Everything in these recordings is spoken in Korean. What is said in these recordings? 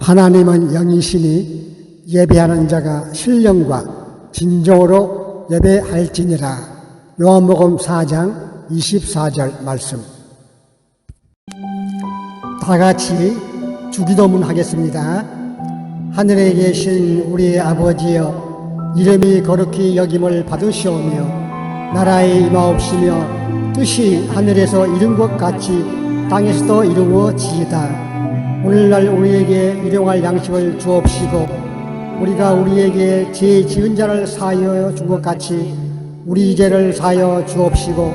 하나님은 영이시니 예배하는 자가 신령과 진정으로 예배할지니라. 요한복음 4장 24절 말씀. 다 같이 주기도문 하겠습니다. 하늘에 계신 우리 아버지여, 이름이 거룩히 여김을 받으시오며 나라의 임하옵시며 뜻이 하늘에서 이룬 것 같이 땅에서도 이루어지이다. 오늘날 우리에게 일용할 양식을 주옵시고 우리가 우리에게 죄 지은 자를 사하여 준 것 같이 우리 죄를 사하여 주옵시고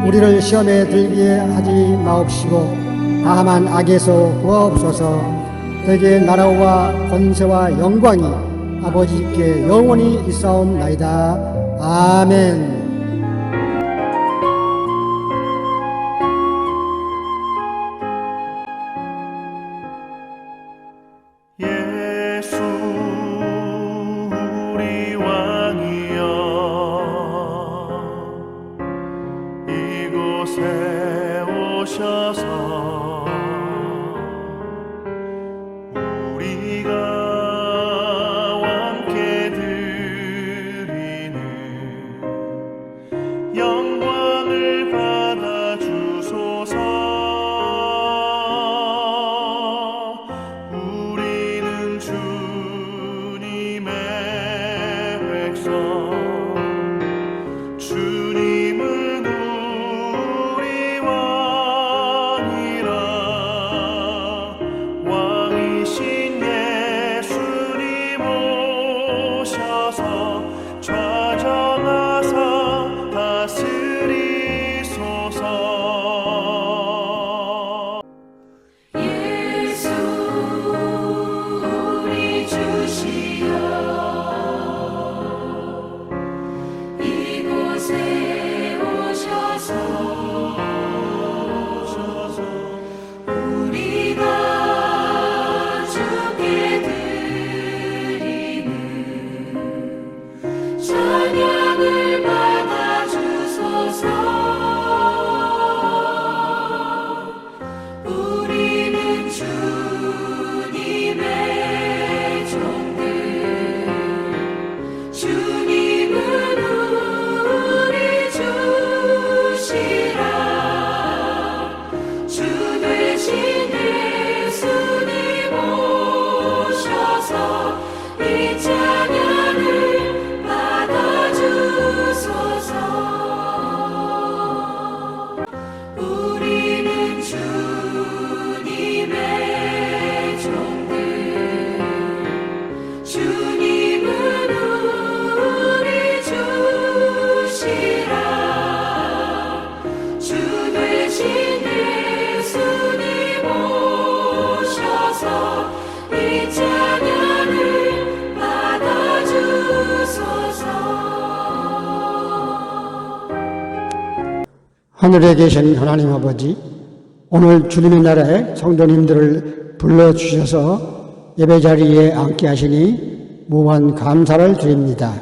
우리를 시험에 들게 하지 마옵시고 다만 악에서 구하옵소서. 대개 나라와 권세와 영광이 아버지께 영원히 있사옵나이다. 아멘. 예수 우리 왕이여, 이곳에 오셔서 우리가 함께 드리는 영광을 받아 주소서. 우리는 주님의 백성, 주님은 우리 왕이라. 왕이신 예수님 오셔서 좌정하사 다스리소서. 예수 우리 주시여, 이곳에 오셔서 우리가 주께 드리는 찬양을 받아 주소서. 우리는 주님의 종들, 주님은 우리 주시라. 주 되신 예수님 오셔서 이 찬양을 받아 주소서. 우리는 주님의 종들, 주님은 우리 주시라. 주 되신 예수님 오셔서 이 찬양을 받아 주소서. 하늘에 계신 하나님 아버지, 오늘 주님의 나라에 성도님들을 불러주셔서 예배자리에 앉게 하시니 무한 감사를 드립니다.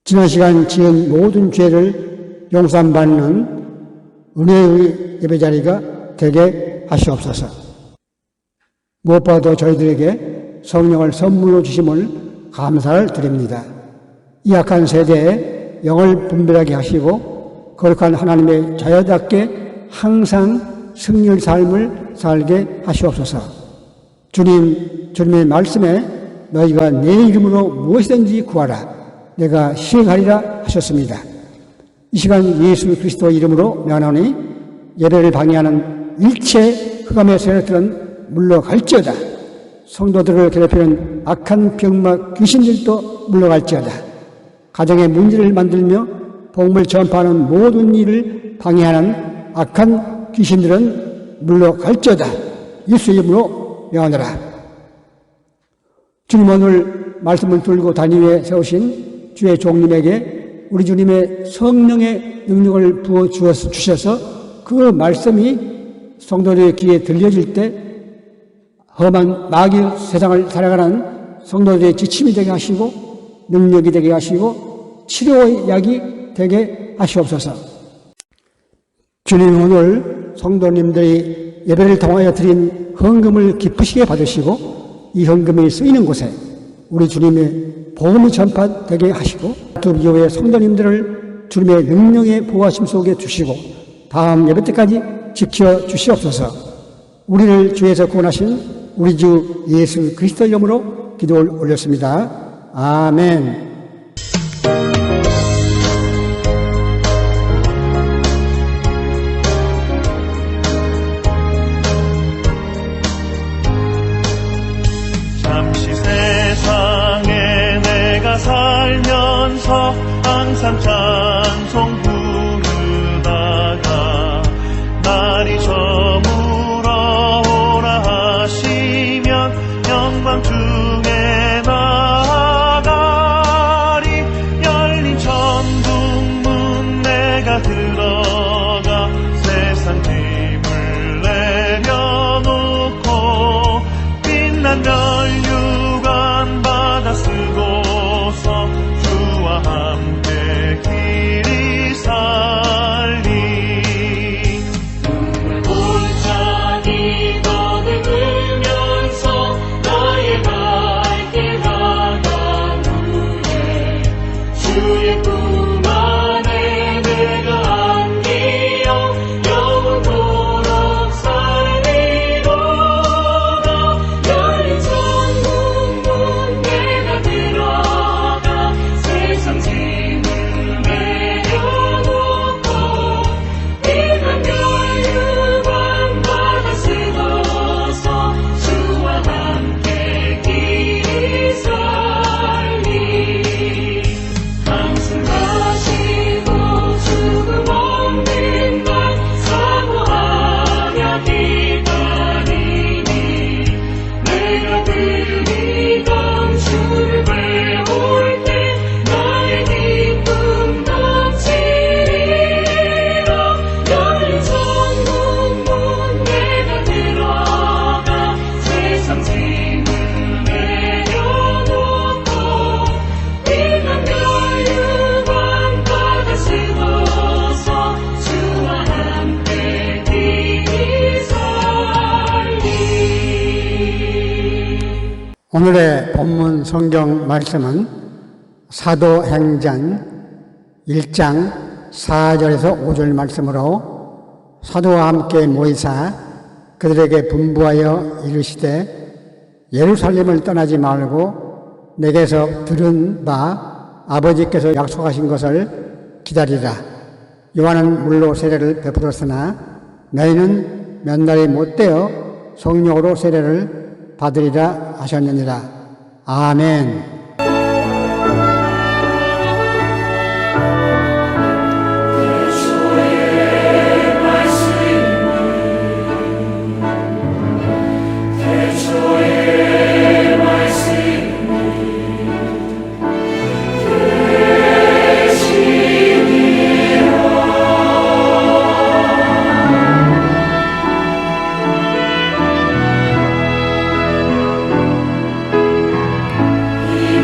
지난 시간 지은 모든 죄를 용서받는 은혜의 예배자리가 되게 하시옵소서. 무엇보다도 저희들에게 성령을 선물로 주심을 감사를 드립니다. 이 악한 세대에 영을 분별하게 하시고 거룩한 하나님의 자녀답게 항상 승리의 삶을 살게 하시옵소서. 주님의 말씀에 너희가 내 이름으로 무엇이든지 구하라, 내가 시행하리라 하셨습니다. 이 시간 예수 그리스도 이름으로 명하노니 예배를 방해하는 일체 흑암의 세력들은 물러갈지어다. 성도들을 괴롭히는 악한 병마 귀신들도 물러갈지어다. 가정의 문제를 만들며 복음을 전파하는 모든 일을 방해하는 악한 귀신들은 물러갈지어다. 예수 이름으로 명하노라. 주님, 오늘 말씀을 들고 다니에 세우신 주의 종님에게 우리 주님의 성령의 능력을 부어 주셔서 그 말씀이 성도들의 귀에 들려질 때 험한 마귀 세상을 살아가는 성도들의 지침이 되게 하시고 능력이 되게 하시고 치료의 약이 되게 하시옵소서. 주님, 오늘 성도님들이 예배를 통하여 드린 헌금을 기쁘시게 받으시고 이 헌금이 쓰이는 곳에 우리 주님의 복음이 전파되게 하시고 두 교회 성도님들을 주님의 능력의 보호하심 속에 두시고 다음 예배 때까지 지켜주시옵소서. 우리를 주에서 구원하신 우리 주 예수 그리스도의 이름으로 기도를 올렸습니다. 아멘. 잠시 세상에 내가 살면서 항상 찬송 부르다가 날이 저물어 오라 하시면 영광 중에 나아가리. 열린 천국문 내가 들어가 세상 짐을 내려놓고 빛난 면류관 받아 쓰고서 주와 함께 길이 살리. 온전히 거듭으면서 나의 갈 길 나간 후에 주의 품 안에 내가 안기어 영원토록 살리로다. 열린 천국문 내가 들어가 세상 짐을 내려놓고 빛난 면류관 받아 쓰고서 주와 함께 길이 살리. 한숨하시고 죽음 없는 날 사모하며 기다리니 내가 드리던 주를 배울 때 나의 기쁨 넘치리라. 열린 천국문 내가 들어가 세상 짐을 내려놓고 빛난 면류관 받아 쓰고서 주와 함께 길이 살리. 오늘의 본문 성경 말씀은 사도행전 1장 4절에서 5절 말씀으로 사도와 함께 모이사 그들에게 분부하여 이르시되 예루살렘을 떠나지 말고 내게서 들은 바 아버지께서 약속하신 것을 기다리라. 요한은 물로 세례를 베풀었으나 너희는 몇 날이 못되어 성령으로 세례를 받으리라 하셨느니라. 아멘. 이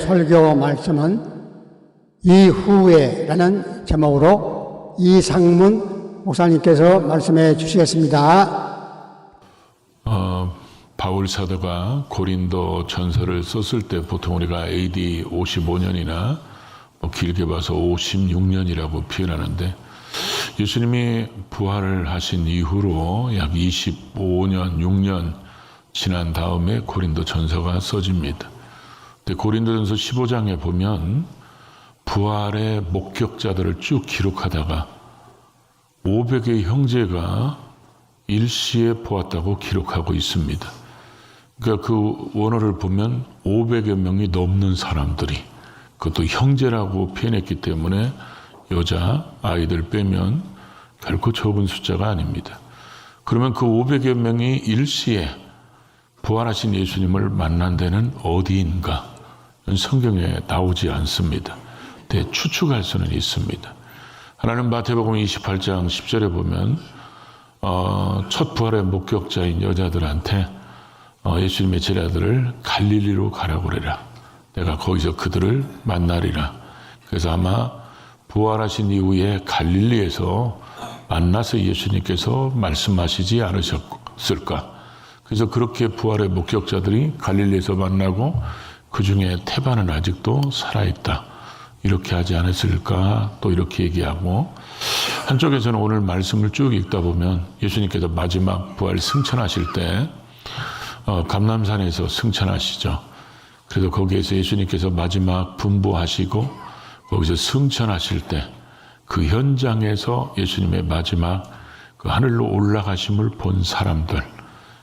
설교 말씀은 이후에라는 제목으로 이상문 목사님께서 말씀해 주시겠습니다. 바울 사도가 고린도 전서를 썼을 때 보통 우리가 AD 55년이나 길게 봐서 56년이라고 표현하는데, 예수님이 부활을 하신 이후로 약 25년, 6년 지난 다음에 고린도 전서가 써집니다. 근데 고린도 전서 15장에 보면 부활의 목격자들을 쭉 기록하다가 500의 형제가 일시에 보았다고 기록하고 있습니다. 그러니까 그 원어를 보면 500여 명이 넘는 사람들이, 그것도 형제라고 표현했기 때문에 여자, 아이들 빼면 결코 적은 숫자가 아닙니다. 그러면 그 500여 명이 일시에 부활하신 예수님을 만난 데는 어디인가? 성경에 나오지 않습니다. 근데 추측할 수는 있습니다. 하나는 마태복음 28장 10절에 보면 첫 부활의 목격자인 여자들한테 예수님의 제자들을 갈릴리로 가라고 그래라. 내가 거기서 그들을 만나리라. 그래서 아마 부활하신 이후에 갈릴리에서 만나서 예수님께서 말씀하시지 않으셨을까. 그래서 그렇게 부활의 목격자들이 갈릴리에서 만나고 그 중에 태반은 아직도 살아있다. 이렇게 하지 않았을까. 또 이렇게 얘기하고, 한쪽에서는 오늘 말씀을 쭉 읽다 보면 예수님께서 마지막 부활 승천하실 때 감람산에서 승천하시죠. 그래서 거기에서 예수님께서 마지막 분부하시고 거기서 승천하실 때 그 현장에서 예수님의 마지막 그 하늘로 올라가심을 본 사람들,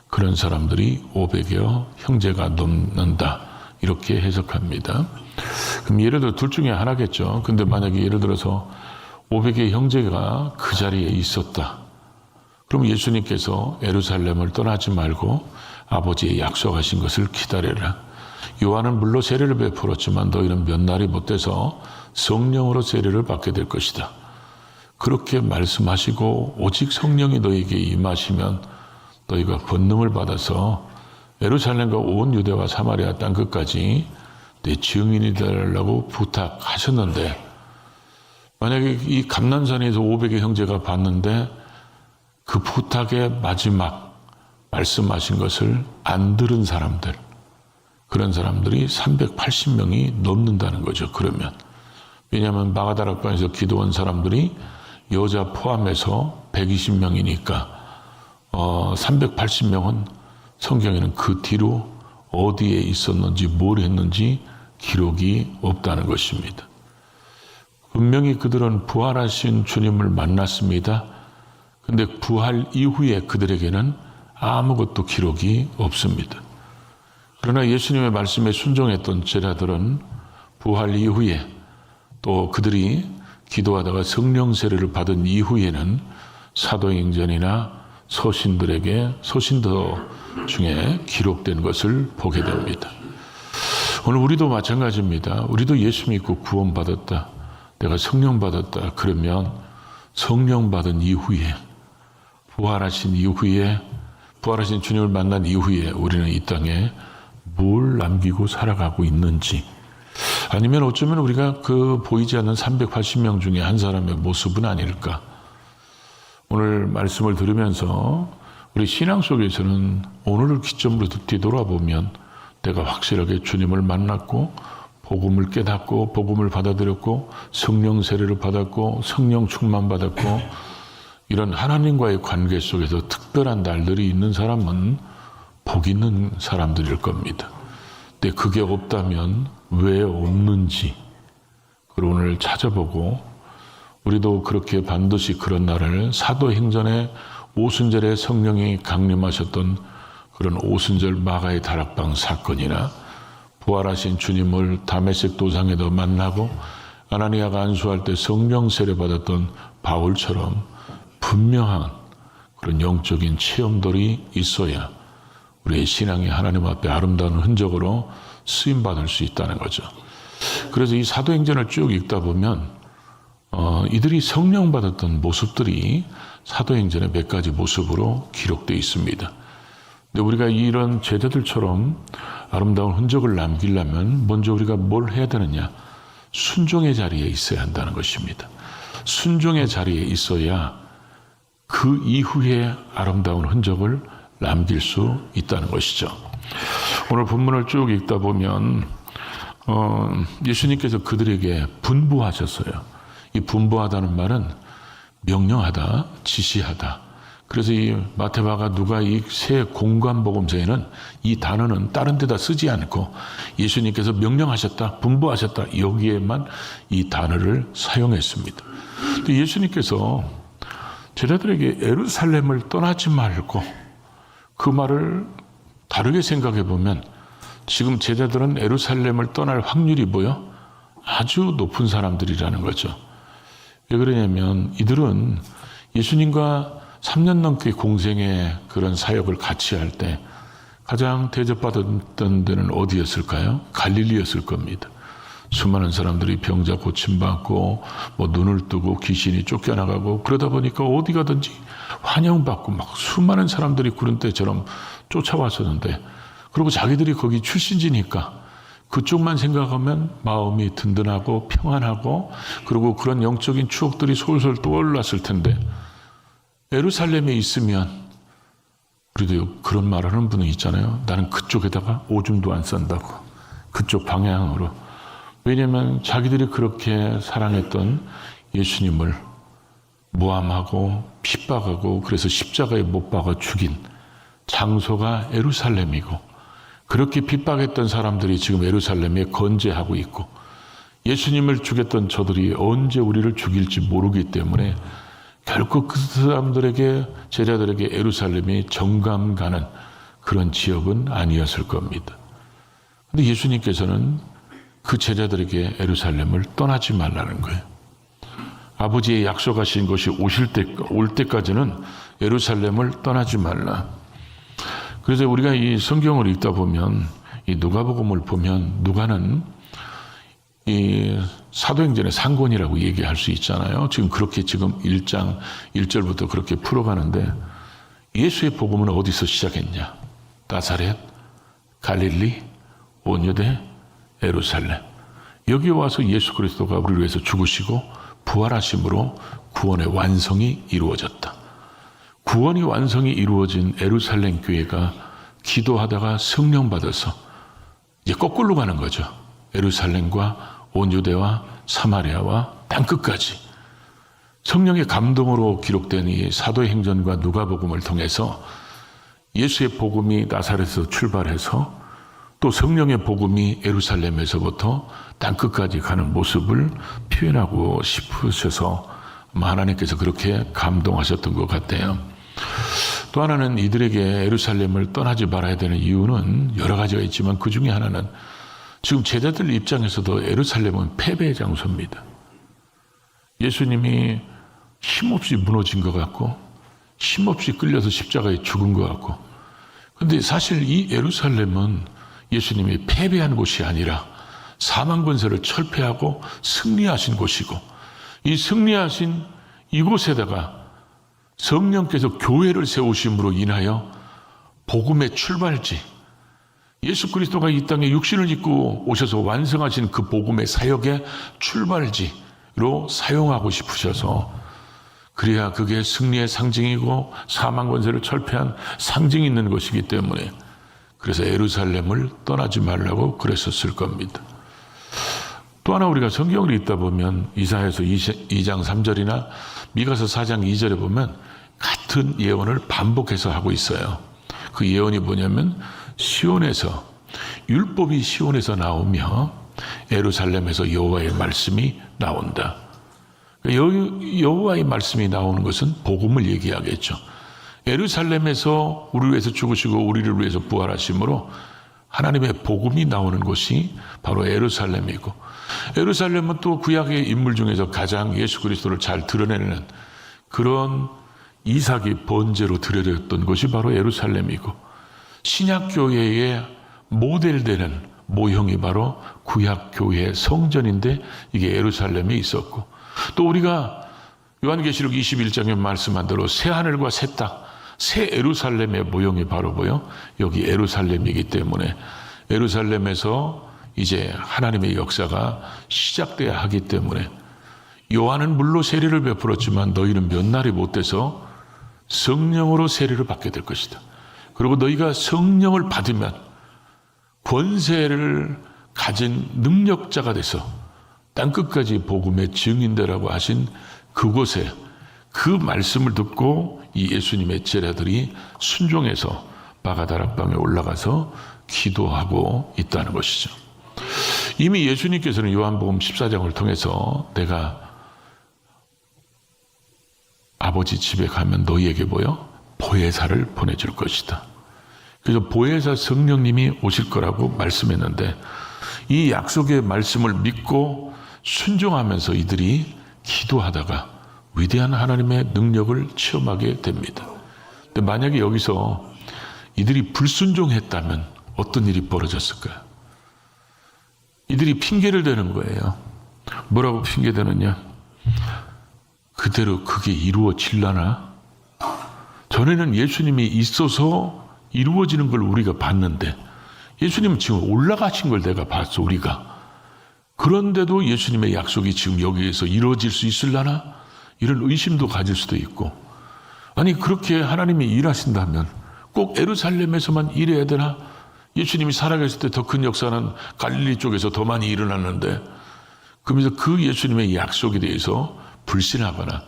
그런 사람들이 500여 형제가 넘는다. 이렇게 해석합니다. 그럼 예를 들어 둘 중에 하나겠죠. 근데 만약에 예를 들어서 500의 형제가 그 자리에 있었다. 그럼 예수님께서 예루살렘을 떠나지 말고 아버지의 약속하신 것을 기다려라. 요한은 물로 세례를 베풀었지만 너희는 몇 날이 못 돼서 성령으로 세례를 받게 될 것이다. 그렇게 말씀하시고 오직 성령이 너희에게 임하시면 너희가 권능을 받아서 예루살렘과 온 유대와 사마리아 땅 끝까지 내 증인이 되라고 부탁하셨는데, 만약에 이 감난산에서 500의 형제가 봤는데 그 부탁의 마지막 말씀하신 것을 안 들은 사람들, 그런 사람들이 380명이 넘는다는 거죠. 그러면 왜냐하면 마가다락방에서 기도한 사람들이 여자 포함해서 120명이니까 380명은 성경에는 그 뒤로 어디에 있었는지 뭘 했는지 기록이 없다는 것입니다. 분명히 그들은 부활하신 주님을 만났습니다. 근데 부활 이후에 그들에게는 아무것도 기록이 없습니다. 그러나 예수님의 말씀에 순종했던 제자들은 부활 이후에, 또 그들이 기도하다가 성령 세례를 받은 이후에는 사도행전이나 서신들에게 서신서 중에 기록된 것을 보게 됩니다. 오늘 우리도 마찬가지입니다. 우리도 예수 믿고 구원받았다, 내가 성령 받았다 그러면 성령 받은 이후에, 부활하신 이후에, 부활하신 주님을 만난 이후에 우리는 이 땅에 뭘 남기고 살아가고 있는지, 아니면 어쩌면 우리가 그 보이지 않는 380명 중에 한 사람의 모습은 아닐까. 오늘 말씀을 들으면서 우리 신앙 속에서는 오늘을 기점으로 뒤돌아보면 내가 확실하게 주님을 만났고 복음을 깨닫고 복음을 받아들였고 성령 세례를 받았고 성령 충만 받았고 이런 하나님과의 관계 속에서 특별한 날들이 있는 사람은 복 있는 사람들일 겁니다. 근데 그게 없다면 왜 없는지 그걸 오늘 찾아보고, 우리도 그렇게 반드시 그런 날을 사도행전의 오순절에 성령이 강림하셨던 그런 오순절 마가의 다락방 사건이나 부활하신 주님을 다메섹 도상에도 만나고 아나니아가 안수할 때 성령 세례 받았던 바울처럼 분명한 그런 영적인 체험들이 있어야 우리의 신앙이 하나님 앞에 아름다운 흔적으로 쓰임받을 수 있다는 거죠. 그래서 이 사도행전을 쭉 읽다 보면 이들이 성령 받았던 모습들이 사도행전의 몇 가지 모습으로 기록되어 있습니다. 근데 우리가 이런 제자들처럼 아름다운 흔적을 남기려면 먼저 우리가 뭘 해야 되느냐? 순종의 자리에 있어야 한다는 것입니다. 순종의 자리에 있어야 그 이후에 아름다운 흔적을 남길 수 있다는 것이죠. 오늘 본문을 쭉 읽다 보면 예수님께서 그들에게 분부하셨어요. 이 분부하다는 말은 명령하다, 지시하다. 그래서 이 마태마가 누가 이 세 공관복음서에는 이 단어는 다른 데다 쓰지 않고 예수님께서 명령하셨다, 분부하셨다 여기에만 이 단어를 사용했습니다. 근데 예수님께서 제자들에게 예루살렘을 떠나지 말고 그 말을 다르게 생각해 보면 지금 제자들은 예루살렘을 떠날 확률이 뭐요? 아주 높은 사람들이라는 거죠. 왜 그러냐면 이들은 예수님과 3년 넘게 공생의 그런 사역을 같이 할 때 가장 대접받았던 데는 어디였을까요? 갈릴리였을 겁니다. 수많은 사람들이 병자 고침받고 뭐 눈을 뜨고 귀신이 쫓겨나가고 그러다 보니까 어디 가든지 환영받고 막 수많은 사람들이 구름 때처럼 쫓아왔었는데 그리고 자기들이 거기 출신지니까 그쪽만 생각하면 마음이 든든하고 평안하고 그리고 그런 영적인 추억들이 솔솔 떠올랐을 텐데 예루살렘에 있으면 우리도 그런 말 하는 분이 있잖아요. 나는 그쪽에다가 오줌도 안 싼다고. 그쪽 방향으로. 왜냐하면 자기들이 그렇게 사랑했던 예수님을 모함하고 핍박하고 그래서 십자가에 못 박아 죽인 장소가 예루살렘이고 그렇게 핍박했던 사람들이 지금 예루살렘에 건재하고 있고 예수님을 죽였던 저들이 언제 우리를 죽일지 모르기 때문에 결코 그 사람들에게 제자들에게 예루살렘이 정감 가는 그런 지역은 아니었을 겁니다. 그런데 예수님께서는 그 제자들에게 예루살렘을 떠나지 말라는 거예요. 아버지의 약속하신 것이 올 때까지는 예루살렘을 떠나지 말라. 그래서 우리가 이 성경을 읽다 보면 이 누가복음을 보면 누가는 이 사도행전의 상권이라고 얘기할 수 있잖아요. 지금 그렇게 지금 1장 1절부터 그렇게 풀어가는데 예수의 복음은 어디서 시작했냐? 나사렛, 갈릴리, 온 유대, 예루살렘. 여기 와서 예수 그리스도가 우리를 위해서 죽으시고 부활하심으로 구원의 완성이 이루어졌다. 구원이 완성이 이루어진 예루살렘 교회가 기도하다가 성령 받아서 이제 거꾸로 가는 거죠. 예루살렘과 온 유대와 사마리아와 땅끝까지 성령의 감동으로 기록된 이 사도행전과 누가복음을 통해서 예수의 복음이 나사렛에서 출발해서 또 성령의 복음이 예루살렘에서부터 땅끝까지 가는 모습을 표현하고 싶으셔서 하나님께서 그렇게 감동하셨던 것 같아요. 또 하나는 이들에게 예루살렘을 떠나지 말아야 되는 이유는 여러 가지가 있지만 그 중에 하나는 지금 제자들 입장에서도 예루살렘은 패배의 장소입니다. 예수님이 힘없이 무너진 것 같고 힘없이 끌려서 십자가에 죽은 것 같고 그런데 사실 이 예루살렘은 예수님이 패배한 곳이 아니라 사망 권세를 철폐하고 승리하신 곳이고 이 승리하신 이곳에다가 성령께서 교회를 세우심으로 인하여 복음의 출발지 예수 그리스도가 이 땅에 육신을 입고 오셔서 완성하신 그 복음의 사역의 출발지로 사용하고 싶으셔서 그래야 그게 승리의 상징이고 사망 권세를 철폐한 상징이 있는 것이기 때문에 그래서 예루살렘을 떠나지 말라고 그랬었을 겁니다. 또 하나 우리가 성경을 읽다 보면 이사야서 2장 3절이나 미가서 4장 2절에 보면 같은 예언을 반복해서 하고 있어요. 그 예언이 뭐냐면 시온에서 율법이 시온에서 나오며 예루살렘에서 여호와의 말씀이 나온다. 여호와의 말씀이 나오는 것은 복음을 얘기하겠죠. 예루살렘에서 우리를 위해서 죽으시고 우리를 위해서 부활하심으로 하나님의 복음이 나오는 곳이 바로 예루살렘이고 예루살렘은 또 구약의 인물 중에서 가장 예수 그리스도를 잘 드러내는 그런 이삭이 번제로 드려졌던 곳이 바로 예루살렘이고 신약교회의 모델되는 모형이 바로 구약교회의 성전인데 이게 예루살렘에 있었고 또 우리가 요한계시록 21장에 말씀한 대로 새하늘과 새 땅 새 예루살렘의 모형이 바로 뭐요? 여기 예루살렘이기 때문에 예루살렘에서 이제 하나님의 역사가 시작돼야 하기 때문에 요한은 물로 세례를 베풀었지만 너희는 몇 날이 못 돼서 성령으로 세례를 받게 될 것이다. 그리고 너희가 성령을 받으면 권세를 가진 능력자가 돼서 땅끝까지 복음의 증인되라고 하신 그곳에 그 말씀을 듣고 이 예수님의 제자들이 순종해서 바가다락방에 올라가서 기도하고 있다는 것이죠. 이미 예수님께서는 요한복음 14장을 통해서 내가 아버지 집에 가면 너희에게 뭐요? 보혜사를 보내줄 것이다. 그래서 보혜사 성령님이 오실 거라고 말씀했는데 이 약속의 말씀을 믿고 순종하면서 이들이 기도하다가 위대한 하나님의 능력을 체험하게 됩니다. 근데 만약에 여기서 이들이 불순종했다면 어떤 일이 벌어졌을까요? 이들이 핑계를 대는 거예요. 뭐라고 핑계대느냐? 그대로 그게 이루어질라나? 전에는 예수님이 있어서 이루어지는 걸 우리가 봤는데 예수님은 지금 올라가신 걸 내가 봤어, 우리가. 그런데도 예수님의 약속이 지금 여기에서 이루어질 수 있을라나? 이런 의심도 가질 수도 있고, 아니 그렇게 하나님이 일하신다면 꼭 예루살렘에서만 일해야 되나? 예수님이 살아계실 때 더 큰 역사는 갈릴리 쪽에서 더 많이 일어났는데, 그러면서 그 예수님의 약속에 대해서 불신하거나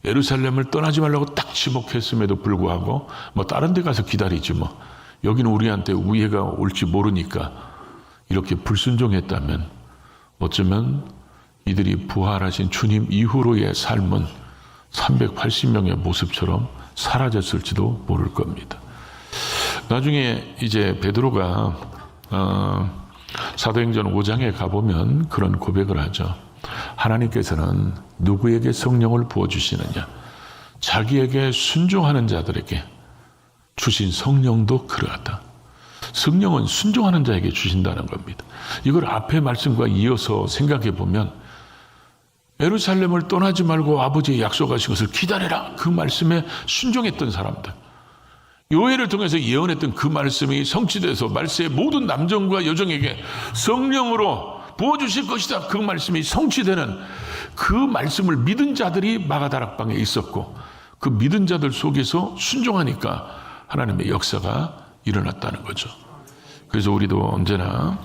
예루살렘을 떠나지 말라고 딱 지목했음에도 불구하고 뭐 다른 데 가서 기다리지 뭐 여기는 우리한테 우애가 올지 모르니까 이렇게 불순종했다면 어쩌면 이들이 부활하신 주님 이후로의 삶은 380명의 모습처럼 사라졌을지도 모를 겁니다. 나중에 이제 베드로가 사도행전 5장에 가보면 그런 고백을 하죠. 하나님께서는 누구에게 성령을 부어주시느냐? 자기에게 순종하는 자들에게 주신 성령도 그러하다. 성령은 순종하는 자에게 주신다는 겁니다. 이걸 앞의 말씀과 이어서 생각해 보면 예루살렘을 떠나지 말고 아버지의 약속하신 것을 기다려라. 그 말씀에 순종했던 사람들. 요엘을 통해서 예언했던 그 말씀이 성취돼서 말세의 모든 남정과 여정에게 성령으로 부어주실 것이다. 그 말씀이 성취되는 그 말씀을 믿은 자들이 마가다락방에 있었고 그 믿은 자들 속에서 순종하니까 하나님의 역사가 일어났다는 거죠. 그래서 우리도 언제나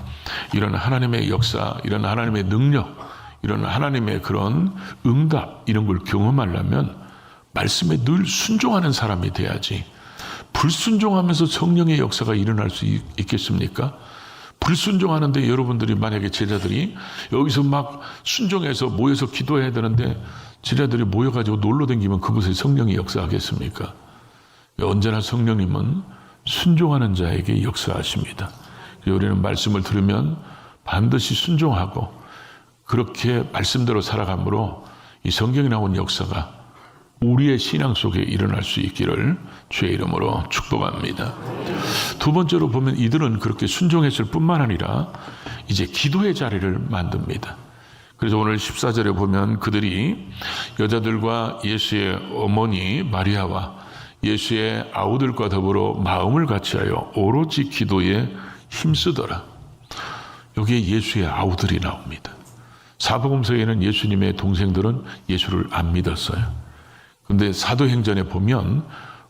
이런 하나님의 역사, 이런 하나님의 능력, 이런 하나님의 그런 응답 이런 걸 경험하려면 말씀에 늘 순종하는 사람이 돼야지. 불순종하면서 성령의 역사가 일어날 수 있겠습니까? 불순종하는데 여러분들이 만약에 제자들이 여기서 막 순종해서 모여서 기도해야 되는데 제자들이 모여가지고 놀러 다니면 그곳에 성령이 역사하겠습니까? 언제나 성령님은 순종하는 자에게 역사하십니다. 우리는 말씀을 들으면 반드시 순종하고 그렇게 말씀대로 살아감으로 이 성경에 나온 역사가 우리의 신앙 속에 일어날 수 있기를 주의 이름으로 축복합니다. 두 번째로 보면 이들은 그렇게 순종했을 뿐만 아니라 이제 기도의 자리를 만듭니다. 그래서 오늘 14절에 보면 그들이 여자들과 예수의 어머니 마리아와 예수의 아우들과 더불어 마음을 같이하여 오로지 기도에 힘쓰더라. 여기에 예수의 아우들이 나옵니다. 사복음서에는 예수님의 동생들은 예수를 안 믿었어요. 근데 사도행전에 보면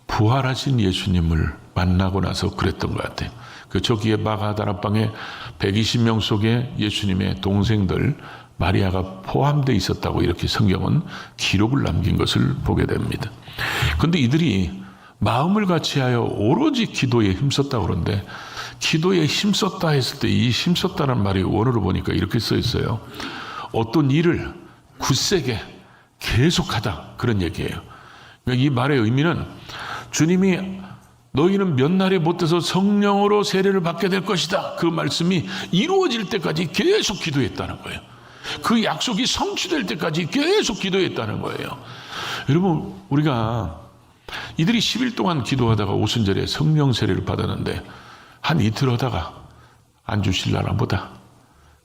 부활하신 예수님을 만나고 나서 그랬던 것 같아요. 그 저기에 마가다락방에 120명 속에 예수님의 동생들 마리아가 포함되어 있었다고 이렇게 성경은 기록을 남긴 것을 보게 됩니다. 그런데 이들이 마음을 같이하여 오로지 기도에 힘썼다고 그러는데 기도에 힘썼다 했을 때 이 힘썼다는 말이 원어로 보니까 이렇게 써 있어요. 어떤 일을 굳세게 계속하다 그런 얘기예요. 그러니까 이 말의 의미는 주님이 너희는 몇 날에 못 돼서 성령으로 세례를 받게 될 것이다. 그 말씀이 이루어질 때까지 계속 기도했다는 거예요. 그 약속이 성취될 때까지 계속 기도했다는 거예요. 여러분 우리가 이들이 10일 동안 기도하다가 오순절에 성령 세례를 받았는데 한 이틀 하다가 안 주실라나 보다.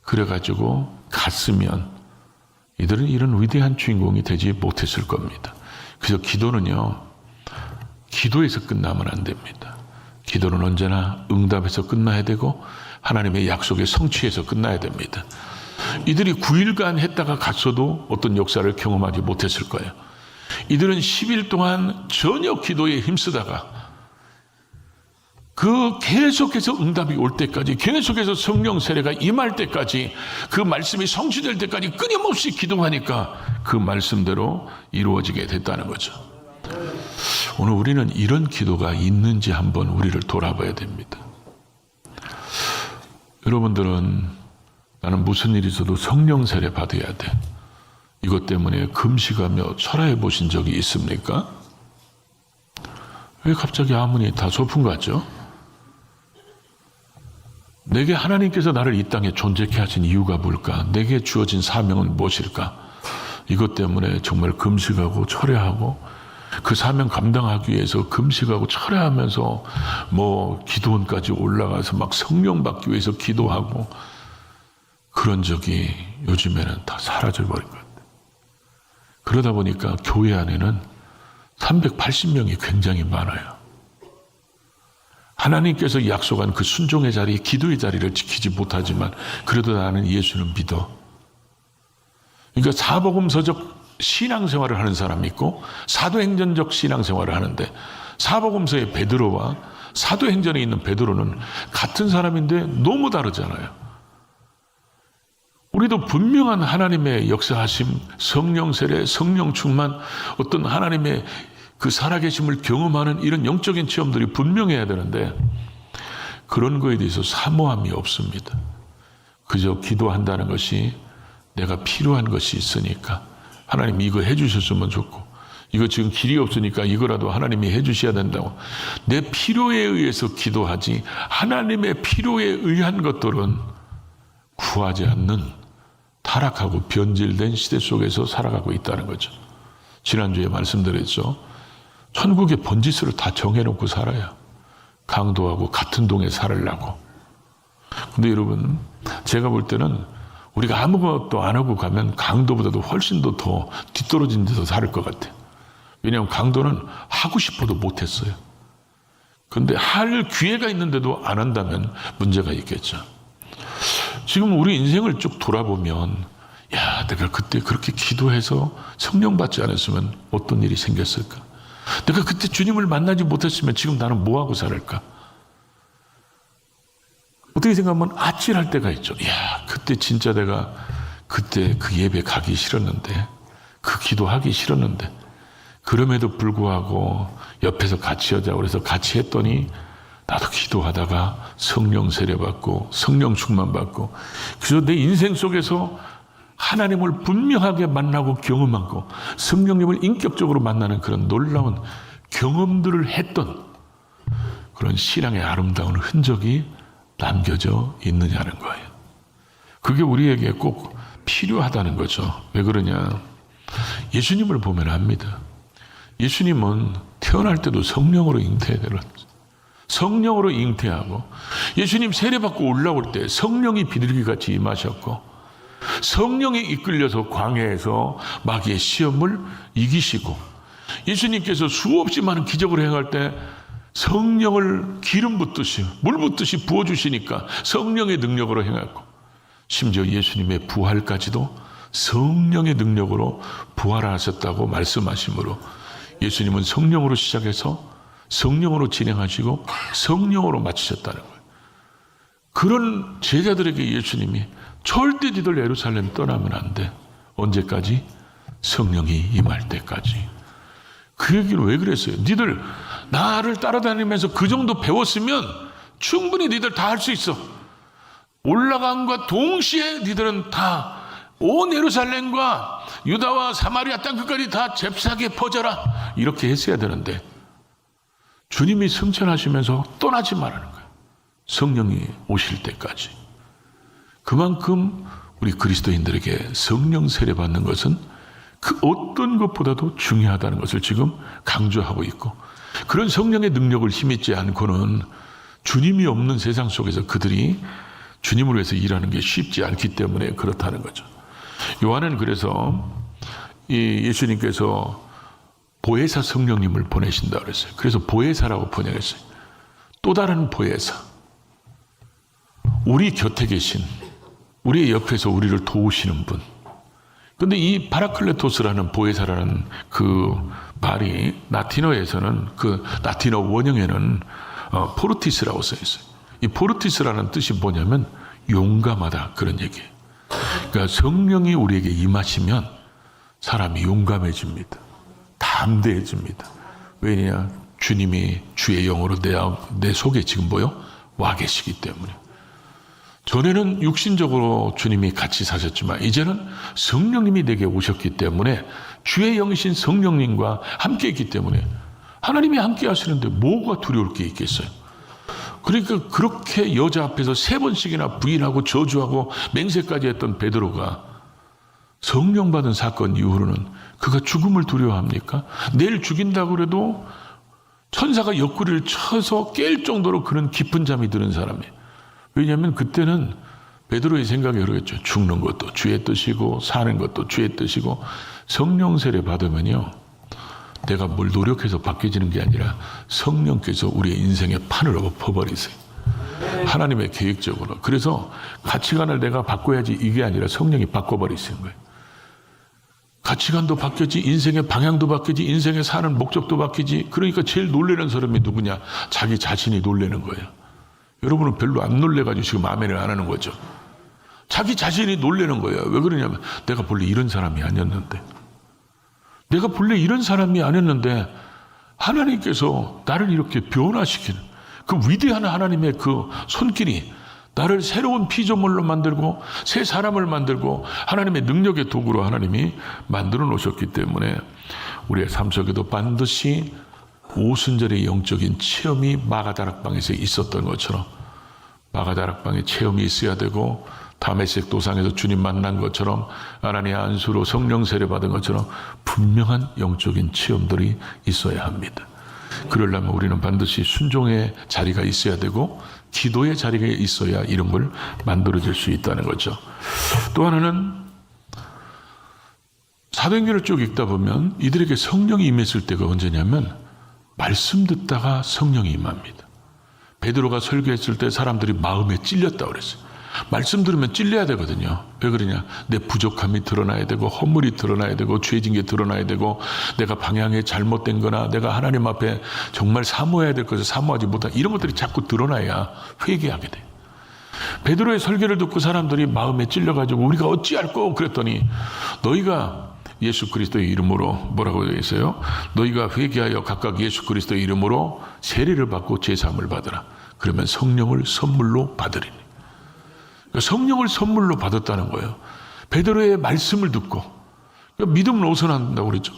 그래가지고 갔으면 이들은 이런 위대한 주인공이 되지 못했을 겁니다. 그래서 기도는요. 기도에서 끝나면 안 됩니다. 기도는 언제나 응답에서 끝나야 되고 하나님의 약속의 성취에서 끝나야 됩니다. 이들이 9일간 했다가 갔어도 어떤 역사를 경험하지 못했을 거예요. 이들은 10일 동안 전혀 기도에 힘쓰다가 그 계속해서 응답이 올 때까지, 계속해서 성령 세례가 임할 때까지, 그 말씀이 성취될 때까지 끊임없이 기도하니까 그 말씀대로 이루어지게 됐다는 거죠. 오늘 우리는 이런 기도가 있는지 한번 우리를 돌아봐야 됩니다. 여러분들은 나는 무슨 일이 있어도 성령 세례 받아야 돼, 이것 때문에 금식하며 철야해 보신 적이 있습니까? 왜 갑자기 아문이 다 소풍 같죠? 내게 하나님께서 나를 이 땅에 존재케 하신 이유가 뭘까? 내게 주어진 사명은 무엇일까? 이것 때문에 정말 금식하고 철야하고 그 사명 감당하기 위해서 금식하고 철야하면서 뭐 기도원까지 올라가서 막 성령 받기 위해서 기도하고 그런 적이 요즘에는 다 사라져버린 것 같아요. 그러다 보니까 교회 안에는 380명이 굉장히 많아요. 하나님께서 약속한 그 순종의 자리, 기도의 자리를 지키지 못하지만 그래도 나는 예수를 믿어. 그러니까 사복음서적 신앙생활을 하는 사람이 있고 사도행전적 신앙생활을 하는데, 사복음서의 베드로와 사도행전에 있는 베드로는 같은 사람인데 너무 다르잖아요. 우리도 분명한 하나님의 역사하심, 성령 세례, 성령 충만, 어떤 하나님의 그 살아계심을 경험하는 이런 영적인 체험들이 분명해야 되는데 그런 거에 대해서 사모함이 없습니다. 그저 기도한다는 것이 내가 필요한 것이 있으니까 하나님 이거 해주셨으면 좋고, 이거 지금 길이 없으니까 이거라도 하나님이 해주셔야 된다고 내 필요에 의해서 기도하지, 하나님의 필요에 의한 것들은 구하지 않는 타락하고 변질된 시대 속에서 살아가고 있다는 거죠. 지난주에 말씀드렸죠. 천국의 번지수를 다 정해놓고 살아요. 강도하고 같은 동에 살으려고. 근데 여러분, 제가 볼 때는 우리가 아무것도 안 하고 가면 강도보다도 훨씬 더 뒤떨어진 데서 살 것 같아요. 왜냐하면 강도는 하고 싶어도 못했어요. 근데 할 기회가 있는데도 안 한다면 문제가 있겠죠. 지금 우리 인생을 쭉 돌아보면, 야, 내가 그때 그렇게 기도해서 성령 받지 않았으면 어떤 일이 생겼을까? 내가 그때 주님을 만나지 못했으면 지금 나는 뭐하고 살을까? 어떻게 생각하면 아찔할 때가 있죠. 야, 그때 진짜 내가 그때 그 예배 가기 싫었는데, 그 기도하기 싫었는데, 그럼에도 불구하고 옆에서 같이 하자고 그래서 같이 했더니 나도 기도하다가 성령 세례 받고 성령 충만 받고, 그래서 내 인생 속에서 하나님을 분명하게 만나고 경험하고 성령님을 인격적으로 만나는 그런 놀라운 경험들을 했던 그런 신앙의 아름다운 흔적이 남겨져 있느냐는 거예요. 그게 우리에게 꼭 필요하다는 거죠. 왜 그러냐? 예수님을 보면 압니다. 예수님은 태어날 때도 성령으로 잉태되는, 성령으로 잉태하고, 예수님 세례받고 올라올 때 성령이 비둘기같이 임하셨고, 성령에 이끌려서 광야에서 마귀의 시험을 이기시고, 예수님께서 수없이 많은 기적을 행할 때 성령을 기름 붓듯이 물 붓듯이 부어주시니까 성령의 능력으로 행하고, 심지어 예수님의 부활까지도 성령의 능력으로 부활하셨다고 말씀하시므로 예수님은 성령으로 시작해서 성령으로 진행하시고 성령으로 마치셨다는 거예요. 그런 제자들에게 예수님이 절대 니들 예루살렘 떠나면 안 돼. 언제까지? 성령이 임할 때까지. 그 얘기를 왜 그랬어요? 니들 나를 따라다니면서 그 정도 배웠으면 충분히 니들 다 할 수 있어. 올라간과 동시에 니들은 다 온 예루살렘과 유다와 사마리아 땅끝까지 다 잽싸게 퍼져라. 이렇게 했어야 되는데 주님이 승천하시면서 떠나지 말라는 거예요. 성령이 오실 때까지. 그만큼 우리 그리스도인들에게 성령 세례 받는 것은 그 어떤 것보다도 중요하다는 것을 지금 강조하고 있고, 그런 성령의 능력을 힘입지 않고는 주님이 없는 세상 속에서 그들이 주님을 위해서 일하는 게 쉽지 않기 때문에 그렇다는 거죠. 요한은 그래서 이 예수님께서 보혜사 성령님을 보내신다 그랬어요. 그래서 보혜사라고 번역했어요. 또 다른 보혜사. 우리 곁에 계신, 우리의 옆에서 우리를 도우시는 분. 근데 이 파라클레토스라는 보혜사라는 그 말이 라틴어에서는, 그 라틴어 원형에는 포르티스라고 써 있어요. 이 포르티스라는 뜻이 뭐냐면 용감하다, 그런 얘기예요. 그러니까 성령이 우리에게 임하시면 사람이 용감해집니다. 담대해집니다. 왜냐? 주님이 주의 영으로 내 속에 지금 와 계시기 때문에. 전에는 육신적으로 주님이 같이 사셨지만 이제는 성령님이 내게 오셨기 때문에 주의 영이신 성령님과 함께 있기 때문에 하나님이 함께 하시는데 뭐가 두려울 게 있겠어요? 그러니까 그렇게 여자 앞에서 3번씩이나 부인하고 저주하고 맹세까지 했던 베드로가 성령 받은 사건 이후로는 그가 죽음을 두려워합니까? 내일 죽인다고 그래도 천사가 옆구리를 쳐서 깰 정도로 그런 깊은 잠이 드는 사람이에요. 왜냐하면 그때는 베드로의 생각이 그러겠죠. 죽는 것도 주의 뜻이고 사는 것도 주의 뜻이고, 성령 세례 받으면요, 내가 뭘 노력해서 바뀌어지는 게 아니라 성령께서 우리의 인생의 판을 엎어버리세요. 하나님의 계획적으로. 그래서 가치관을 내가 바꿔야지 이게 아니라 성령이 바꿔버리시는 거예요. 가치관도 바뀌지, 인생의 방향도 바뀌지, 인생의 사는 목적도 바뀌지. 그러니까 제일 놀라는 사람이 누구냐? 자기 자신이 놀라는 거예요. 여러분은 별로 안 놀래가지고 지금 아멘을 안 하는 거죠. 자기 자신이 놀라는 거예요. 왜 그러냐면 내가 본래 이런 사람이 아니었는데, 내가 본래 이런 사람이 아니었는데 하나님께서 나를 이렇게 변화시키는 그 위대한 하나님의 그 손길이 나를 새로운 피조물로 만들고 새 사람을 만들고 하나님의 능력의 도구로 하나님이 만들어 놓으셨기 때문에 우리의 삶 속에도 반드시 오순절의 영적인 체험이 마가다락방에서 있었던 것처럼 마가다락방에 체험이 있어야 되고, 다메섹 도상에서 주님 만난 것처럼 아나니아 안수로 성령 세례 받은 것처럼 분명한 영적인 체험들이 있어야 합니다. 그러려면 우리는 반드시 순종의 자리가 있어야 되고 기도의 자리가 있어야 이런 걸 만들어질 수 있다는 거죠. 또 하나는 사도행전을 쭉 읽다 보면 이들에게 성령이 임했을 때가 언제냐면 말씀 듣다가 성령이 임합니다. 베드로가 설교했을 때 사람들이 마음에 찔렸다고 그랬어요. 말씀 들으면 찔려야 되거든요. 왜 그러냐? 내 부족함이 드러나야 되고 허물이 드러나야 되고 죄진 게 드러나야 되고 내가 방향에 잘못된 거나 내가 하나님 앞에 정말 사모해야 될 것을 사모하지 못한 이런 것들이 자꾸 드러나야 회개하게 돼요. 베드로의 설교를 듣고 사람들이 마음에 찔려가지고 우리가 어찌할꼬 그랬더니, 너희가 예수 그리스도의 이름으로 뭐라고 되어 있어요? 너희가 회개하여 각각 예수 그리스도의 이름으로 세례를 받고 제사함을 받으라. 그러면 성령을 선물로 받으리니. 성령을 선물로 받았다는 거예요. 베드로의 말씀을 듣고. 믿음은 어디서 난다고 그랬죠?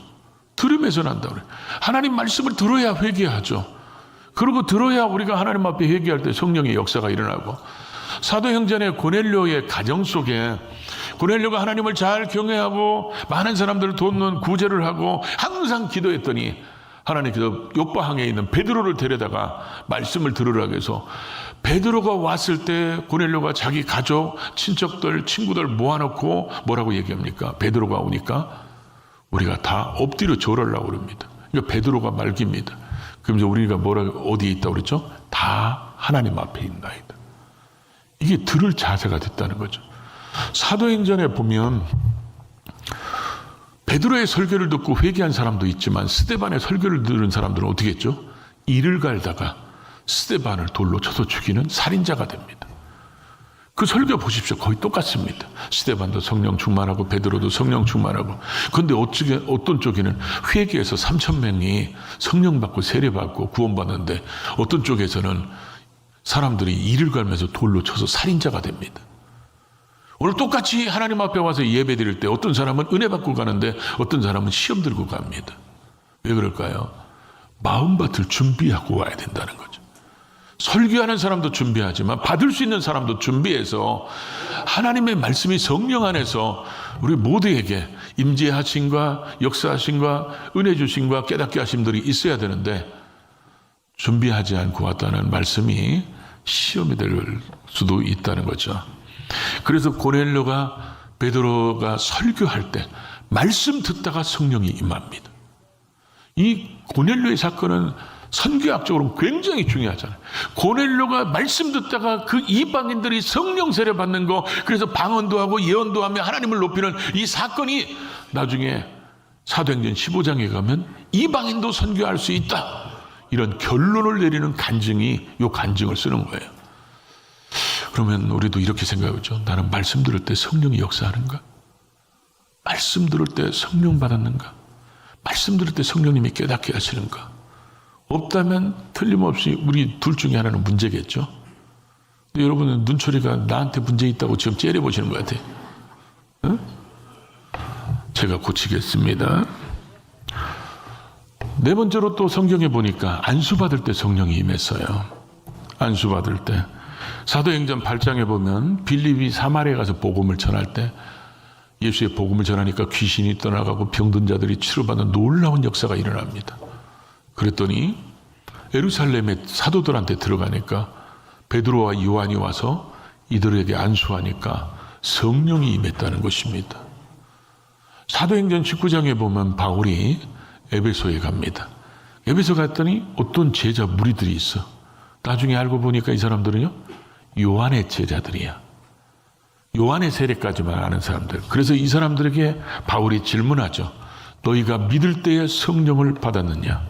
들음에서 난다고 그래요. 하나님 말씀을 들어야 회개하죠. 그리고 들어야 우리가 하나님 앞에 회개할 때 성령의 역사가 일어나고, 사도행전의 고넬료의 가정 속에 고넬료가 하나님을 잘 경외하고 많은 사람들을 돕는 구제를 하고 항상 기도했더니 하나님께서 요바항에 있는 베드로를 데려다가 말씀을 들으라고 해서 베드로가 왔을 때 고넬료가 자기 가족, 친척들, 친구들 모아놓고 뭐라고 얘기합니까? 베드로가 오니까 우리가 다 엎드려 절하려고 그럽니다. 그러니까 베드로가 말깁니다. 그러면서 우리가 어디에 있다고 그랬죠? 다 하나님 앞에 있나이다. 이게 들을 자세가 됐다는 거죠. 사도행전에 보면 베드로의 설교를 듣고 회개한 사람도 있지만 스데반의 설교를 들은 사람들은 어떻게 했죠? 이를 갈다가 스데반을 돌로 쳐서 죽이는 살인자가 됩니다. 그 설교 보십시오. 거의 똑같습니다. 스데반도 성령 충만하고 베드로도 성령 충만하고. 그런데 어떤 쪽에는 회개해서 3,000명이 성령 받고 세례 받고 구원받는데 어떤 쪽에서는 사람들이 이를 갈면서 돌로 쳐서 살인자가 됩니다. 오늘 똑같이 하나님 앞에 와서 예배 드릴 때 어떤 사람은 은혜 받고 가는데 어떤 사람은 시험 들고 갑니다. 왜 그럴까요? 마음밭을 준비하고 와야 된다는 거죠. 설교하는 사람도 준비하지만 받을 수 있는 사람도 준비해서 하나님의 말씀이 성령 안에서 우리 모두에게 임재하심과 역사하심과 은혜 주심과 깨닫게 하심들이 있어야 되는데 준비하지 않고 왔다는 말씀이 시험이 될 수도 있다는 거죠. 그래서 고넬료가 베드로가 설교할 때 말씀 듣다가 성령이 임합니다. 이 고넬료의 사건은 선교학적으로 굉장히 중요하잖아요. 고넬료가 말씀 듣다가 그 이방인들이 성령 세례 받는 거, 그래서 방언도 하고 예언도 하며 하나님을 높이는 이 사건이 나중에 사도행전 15장에 가면 이방인도 선교할 수 있다, 이런 결론을 내리는 간증이, 요 간증을 쓰는 거예요. 그러면 우리도 이렇게 생각하죠. 나는 말씀 들을 때 성령이 역사하는가? 말씀 들을 때 성령 받았는가? 말씀 들을 때 성령님이 깨닫게 하시는가? 없다면 틀림없이 우리 둘 중에 하나는 문제겠죠. 근데 여러분은 눈초리가 나한테 문제 있다고 지금 째려보시는 것 같아요. 응? 제가 고치겠습니다. 네 번째로 또 성경에 보니까 안수받을 때 성령이 임했어요. 안수받을 때 사도행전 8장에 보면 빌립이 사마리아에 가서 복음을 전할 때 예수의 복음을 전하니까 귀신이 떠나가고 병든 자들이 치료받는 놀라운 역사가 일어납니다. 그랬더니 예루살렘의 사도들한테 들어가니까 베드로와 요한이 와서 이들에게 안수하니까 성령이 임했다는 것입니다. 사도행전 19장에 보면 바울이 에베소에 갑니다. 에베소 갔더니 어떤 제자 무리들이 있어. 나중에 알고 보니까 이 사람들은요, 요한의 제자들이야. 요한의 세례까지만 아는 사람들. 그래서 이 사람들에게 바울이 질문하죠. 너희가 믿을 때에 성령을 받았느냐?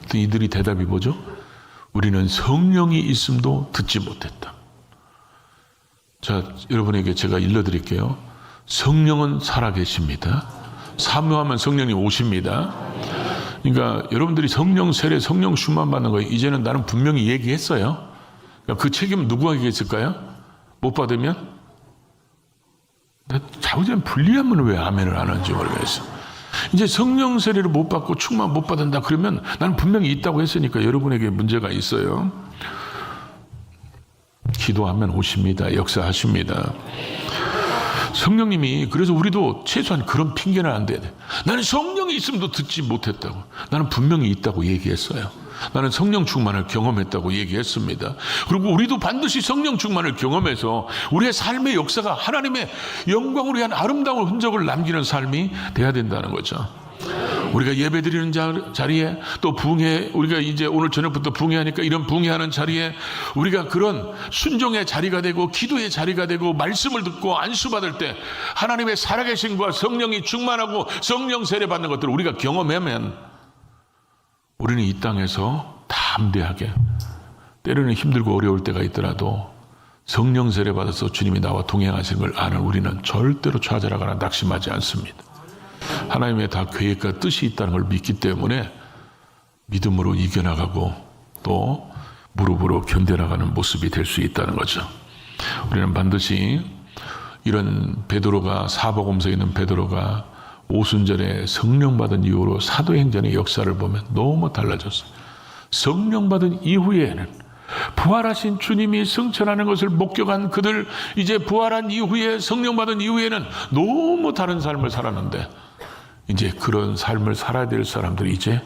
또 이들이 대답이 뭐죠? 우리는 성령이 있음도 듣지 못했다. 자, 여러분에게 제가 일러드릴게요. 성령은 살아계십니다. 사모하면 성령이 오십니다. 그러니까 여러분들이 성령 세례, 성령 충만 받는 거 이제는 나는 분명히 얘기했어요. 그러니까 그 책임은 누구에게 있을까요? 못 받으면? 자우지간 불리하면 왜 아멘을 안 하는지 모르겠어. 이제 성령 세례를 못 받고 충만 못 받는다 그러면 나는 분명히 있다고 했으니까 여러분에게 문제가 있어요. 기도하면 오십니다. 역사하십니다. 성령님이, 그래서 우리도 최소한 그런 핑계는 안 돼. 나는 성령이 있음도 듣지 못했다고. 나는 분명히 있다고 얘기했어요. 나는 성령 충만을 경험했다고 얘기했습니다. 그리고 우리도 반드시 성령 충만을 경험해서 우리의 삶의 역사가 하나님의 영광을 위한 아름다운 흔적을 남기는 삶이 돼야 된다는 거죠. 우리가 예배드리는 자리에 또 부흥회, 우리가 이제 오늘 저녁부터 부흥회하니까 이런 부흥회하는 자리에 우리가 그런 순종의 자리가 되고 기도의 자리가 되고 말씀을 듣고 안수받을 때 하나님의 살아계심과 성령이 충만하고 성령 세례 받는 것들을 우리가 경험하면 우리는 이 땅에서 담대하게, 때로는 힘들고 어려울 때가 있더라도 성령 세례 받아서 주님이 나와 동행하시는 걸 아는 우리는 절대로 좌절하거나 낙심하지 않습니다. 하나님의 다 계획과 뜻이 있다는 걸 믿기 때문에 믿음으로 이겨나가고 또 무릎으로 견뎌나가는 모습이 될 수 있다는 거죠. 우리는 반드시 이런 베드로가, 사복음서에 있는 베드로가 오순절에 성령 받은 이후로 사도행전의 역사를 보면 너무 달라졌어요. 성령 받은 이후에는 부활하신 주님이 승천하는 것을 목격한 그들, 이제 부활한 이후에, 성령 받은 이후에는 너무 다른 삶을 살았는데 이제 그런 삶을 살아야 될 사람들이 이제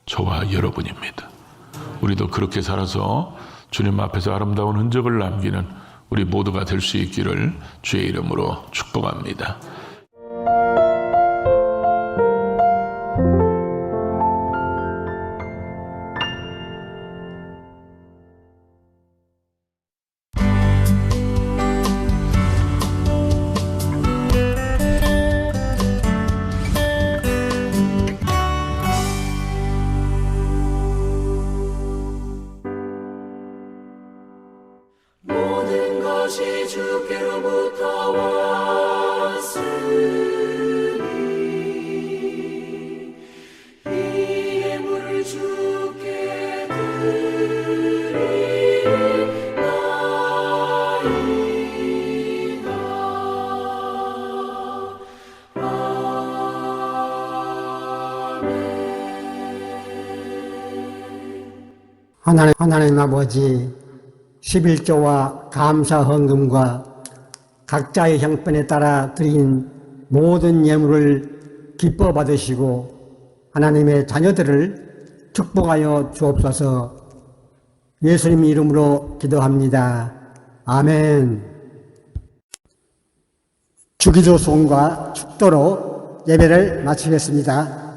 저와 여러분입니다. 우리도 그렇게 살아서 주님 앞에서 아름다운 흔적을 남기는 우리 모두가 될 수 있기를 주의 이름으로 축복합니다. 모든 것이 주께로부터 왔으니 이 예물을 주께 아멘. 하나님 아버지, 11조와 감사 헌금과 각자의 형편에 따라 드린 모든 예물을 기뻐 받으시고 하나님의 자녀들을 축복하여 주옵소서. 예수님 이름으로 기도합니다. 아멘. 주기도 소원과 축도로 예배를 마치겠습니다.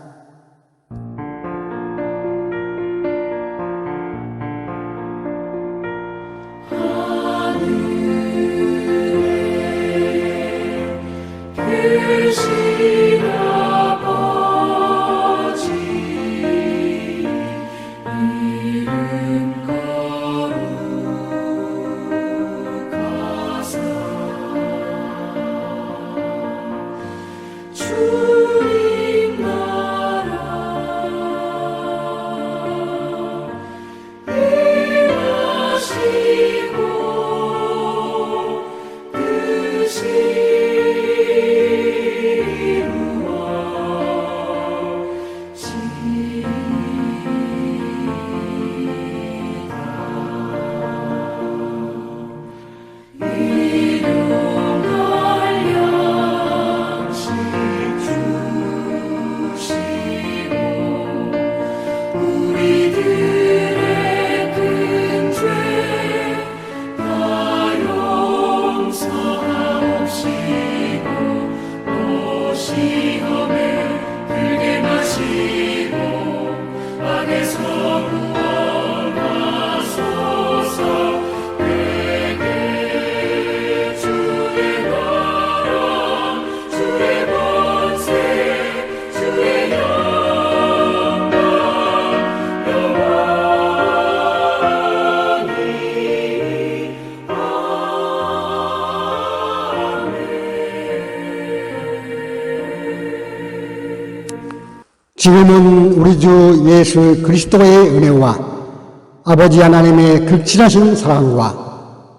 안에서 구원하소서. 내게 주의 나라 주의 권세 주의 영광 영원히 지금은 우리 주 예수 그리스도의 은혜와 아버지 하나님의 극진하신 사랑과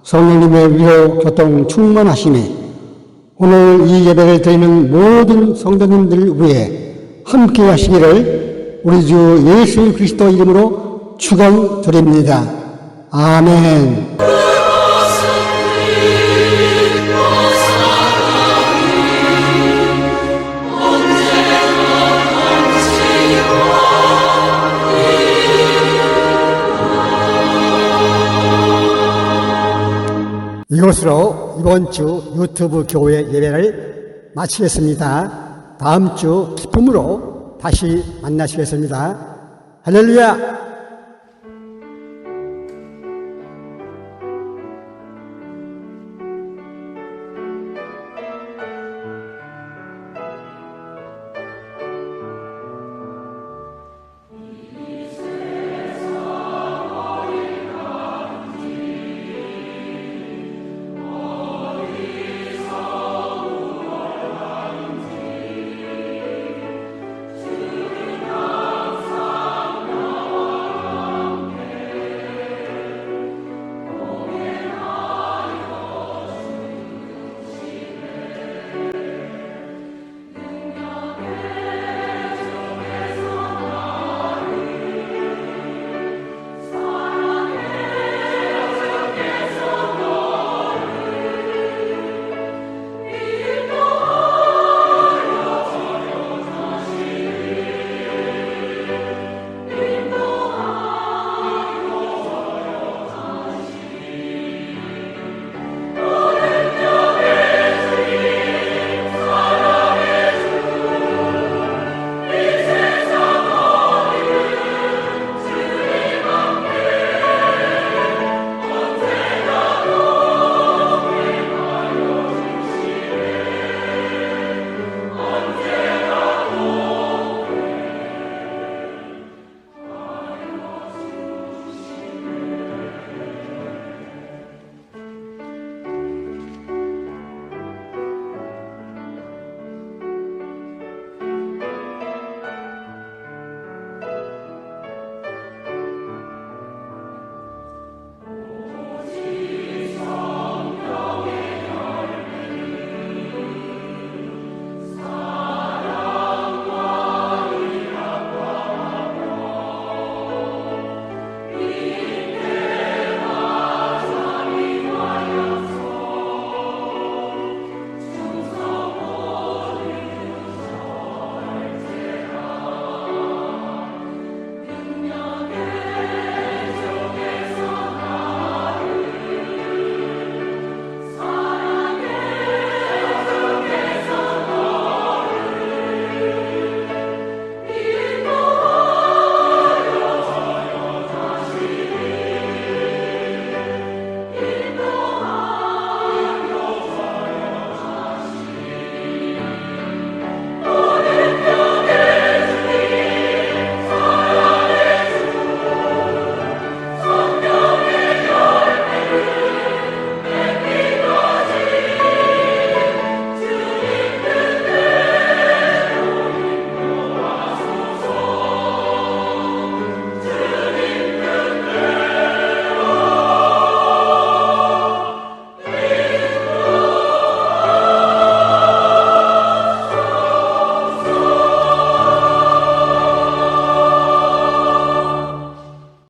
성령님의 위로 교통 충만하심에 오늘 이 예배를 드리는 모든 성도님들 위해 함께 하시기를 우리 주 예수 그리스도 이름으로 축원드립니다. 아멘. 이것으로 이번 주 유튜브 교회 예배를 마치겠습니다. 다음 주 기쁨으로 다시 만나시겠습니다. 할렐루야!